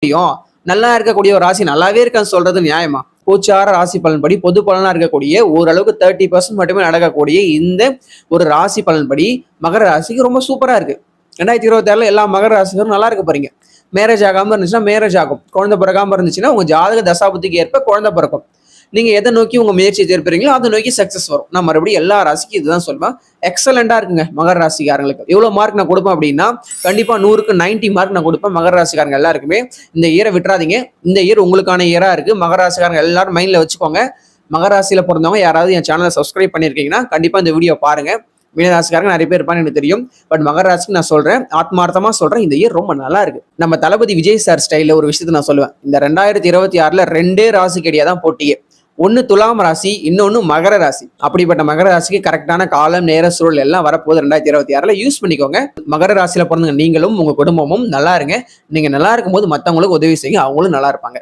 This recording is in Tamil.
முடியும். நல்லா இருக்கக்கூடிய ஒரு ராசி நல்லாவே இருக்கான்னு சொல்றது நியாயமா? கோச்சார ராசி பலன்படி பொது பலனா இருக்கக்கூடிய ஓரளவுக்கு 30% மட்டுமே நடக்கக்கூடிய இந்த ஒரு ராசி பலன்படி மகர ராசிக்கு ரொம்ப சூப்பரா இருக்கு. 2026 எல்லா மகர ராசிகளும் நல்லா இருக்க போறீங்க. மேரேஜ் ஆகாம இருந்துச்சுன்னா மேரேஜ் ஆகும். குழந்தை பிறக்காம இருந்துச்சுன்னா உங்க ஜாதக தசாபுத்திக்கு ஏற்ப குழந்தை பிறக்கும். நீங்க எதை நோக்கி உங்க முயற்சியை திருப்புறீங்களோ அதை நோக்கி சக்சஸ் வரும். நான் மறுபடியும் எல்லா ராசிக்கும் இதுதான் சொல்வேன். எக்ஸலண்டா இருக்குங்க மகர ராசிக்காரங்களுக்கு. எவ்வளவு மார்க் நான் கொடுப்பேன் அப்படின்னா கண்டிப்பா 100க்கு 90 மார்க் நான் கொடுப்பேன் மகர ராசிக்காரங்க எல்லாருக்குமே. இந்த இயரை விட்டுறாதீங்க. இந்த இயர் உங்களுக்கான இயரா இருக்கு. மகர ராசிக்காரங்க எல்லாரும் மைண்ட்ல வச்சுக்கோங்க. மகர ராசியில பிறந்தவங்க யாராவது என் சேனலை சப்ஸ்கிரைப் பண்ணிருக்கீங்கன்னா கண்டிப்பா இந்த வீடியோ பாருங்க. மீனராசிக்காரங்க நிறைய பேர் இருப்பான்னு எனக்கு தெரியும். பட் மகர ராசிக்கு நான் சொல்றேன், ஆத்மார்த்தமா சொல்றேன், இந்த இயர் ரொம்ப நல்லா இருக்கு. நம்ம தளபதி விஜய் சார் ஸ்டைல ஒரு விஷயத்தை நான் சொல்லுவேன். இந்த 2026ல 2 ராசிக்கு இடையே தான் போட்டியே. ஒன்னு துலாம் ராசி, இன்னொன்னு மகர ராசி. அப்படிப்பட்ட மகர ராசிக்கு கரெக்டான காலம் நேர சூழல் எல்லாம் வரப்போகுது 2026ல. யூஸ் பண்ணிக்கோங்க. மகர ராசியில பிறந்தவங்க நீங்களும் உங்க குடும்பமும் நல்லா இருங்க. நீங்க நல்லா இருக்கும் போது மத்தவங்களுக்கு உதவி செய்யுங்க, அவங்களும் நல்லா இருப்பாங்க.